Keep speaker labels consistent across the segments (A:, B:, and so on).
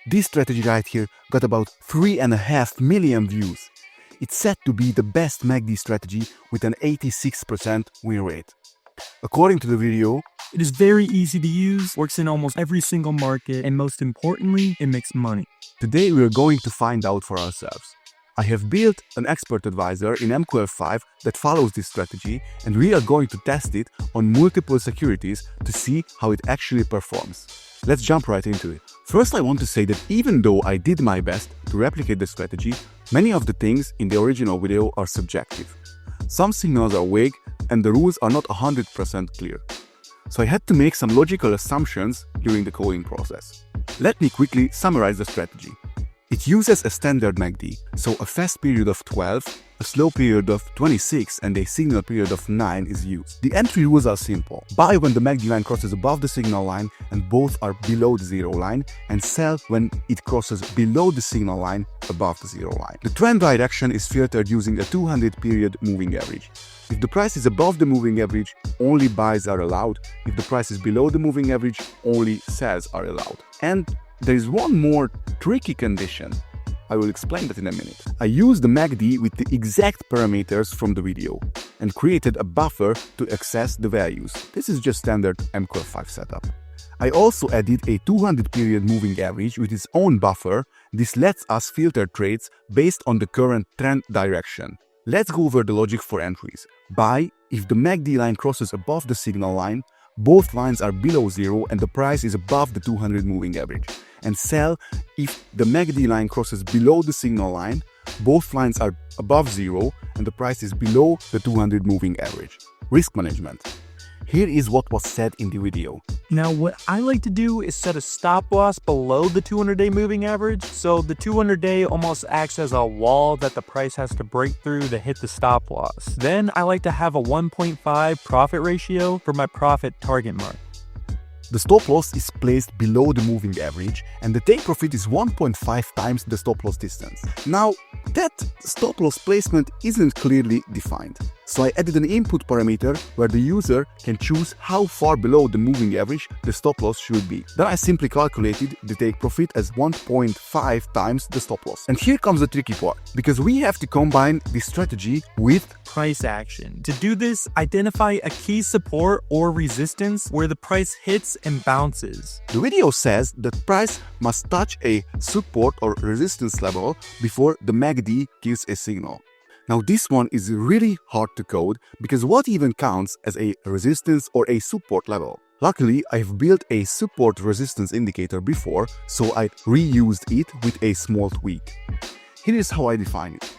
A: This strategy right here got about 3.5 million views. It's said to be the best MACD strategy with an 86% win rate. According to the video,
B: it is very easy to use, works in almost every single market, and most importantly, it makes money.
A: Today we are going to find out for ourselves. I have built an expert advisor in MQL5 that follows this strategy, and we are going to test it on multiple securities to see how it actually performs. Let's jump right into it. First, I want to say that even though I did my best to replicate the strategy, many of the things in the original video are subjective. Some signals are vague and the rules are not 100% clear. So I had to make some logical assumptions during the coding process. Let me quickly summarize the strategy. It uses a standard MACD, so a fast period of 12, a slow period of 26 and a signal period of 9 is used. The entry rules are simple. Buy when the MACD line crosses above the signal line and both are below the zero line, and sell when it crosses below the signal line above the zero line. The trend direction is filtered using a 200 period moving average. If the price is above the moving average, only buys are allowed. If the price is below the moving average, only sells are allowed. And there is one more tricky condition. I will explain that in a minute. I used the MACD with the exact parameters from the video and created a buffer to access the values. This is just standard MQL5 setup. I also added a 200 period moving average with its own buffer. This lets us filter trades based on the current trend direction. Let's go over the logic for entries. Buy if the MACD line crosses above the signal line, both lines are below zero and the price is above the 200 moving average. And sell if the MACD line crosses below the signal line, both lines are above zero and the price is below the 200 moving average. Risk management. Here is what was said in the video.
B: Now, what I like to do is set a stop loss below the 200-day moving average, so the 200-day almost acts as a wall that the price has to break through to hit the stop loss. Then I like to have a 1.5 profit ratio for my profit target mark.
A: The stop loss is placed below the moving average and the take profit is 1.5 times the stop loss distance. Now, that stop loss placement isn't clearly defined. So I added an input parameter where the user can choose how far below the moving average the stop loss should be. Then I simply calculated the take profit as 1.5 times the stop loss. And here comes the tricky part, because we have to combine this strategy with
B: price action. To do this, identify a key support or resistance where the price hits and bounces.
A: The video says that price must touch a support or resistance level before the MACD gives a signal. Now this one is really hard to code because what even counts as a resistance or a support level? Luckily, I've built a support resistance indicator before, so I reused it with a small tweak. Here is how I define it.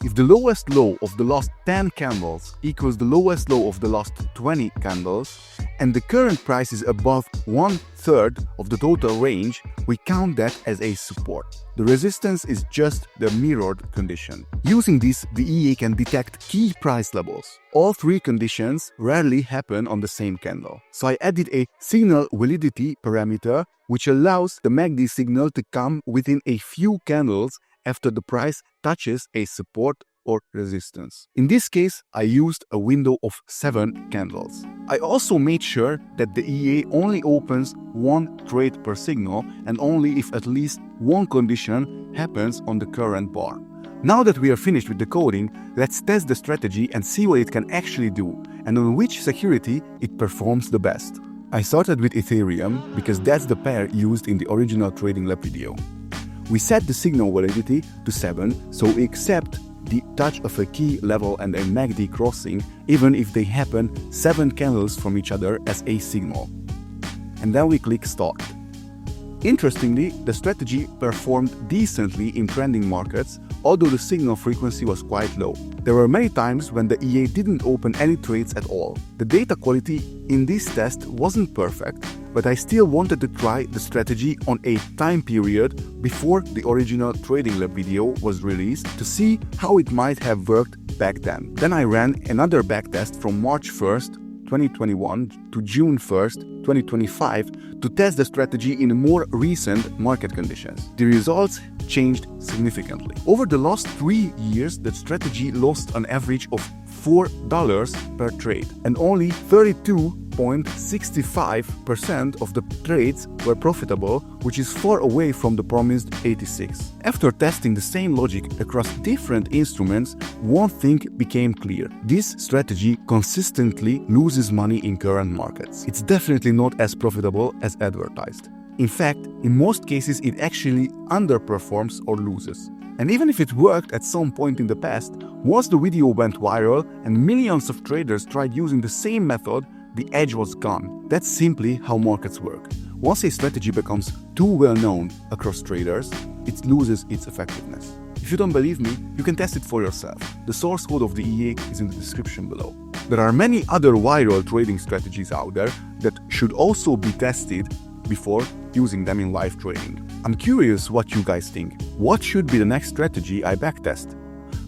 A: If the lowest low of the last 10 candles equals the lowest low of the last 20 candles, and the current price is above 1/3 of the total range, we count that as a support. The resistance is just the mirrored condition. Using this, the EA can detect key price levels. All three conditions rarely happen on the same candle. So I added a signal validity parameter, which allows the MACD signal to come within a few candles after the price touches a support or resistance. In this case, I used a window of 7 candles. I also made sure that the EA only opens one trade per signal and only if at least one condition happens on the current bar. Now that we are finished with the coding, let's test the strategy and see what it can actually do and on which security it performs the best. I started with Ethereum because that's the pair used in the original Tradibglab video. We set the signal validity to 7, so we accept the touch of a key level and a MACD crossing even if they happen 7 candles from each other as a signal. And then we click Start. Interestingly, the strategy performed decently in trending markets, although the signal frequency was quite low. There were many times when the EA didn't open any trades at all. The data quality in this test wasn't perfect, but I still wanted to try the strategy on a time period before the original Tradibglab video was released to see how it might have worked back then. Then I ran another backtest from March 1st, 2021 to June 1st, 2025 to test the strategy in more recent market conditions. The results changed significantly. Over the last 3 years, the strategy lost an average of $4 per trade, and only 32 86.65% of the trades were profitable, which is far away from the promised 86. After testing the same logic across different instruments, one thing became clear. This strategy consistently loses money in current markets. It's definitely not as profitable as advertised. In fact, in most cases it actually underperforms or loses. And even if it worked at some point in the past, once the video went viral and millions of traders tried using the same method, the edge was gone. That's simply how markets work. Once a strategy becomes too well known across traders, it loses its effectiveness. If you don't believe me, you can test it for yourself. The source code of the EA is in the description below. There are many other viral trading strategies out there that should also be tested before using them in live trading. I'm curious what you guys think. What should be the next strategy I backtest?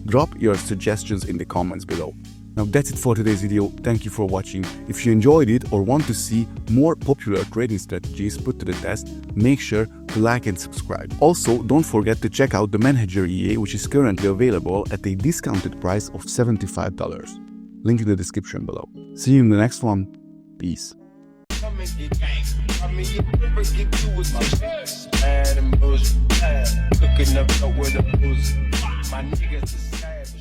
A: Drop your suggestions in the comments below. Now that's it for today's video. Thank you for watching. If you enjoyed it or want to see more popular trading strategies put to the test, make sure to like and subscribe. Also, don't forget to check out the ManHedger EA, which is currently available at a discounted price of $75. Link in the description below. See you in the next one. Peace.
C: Cooking up with the booze. My niggas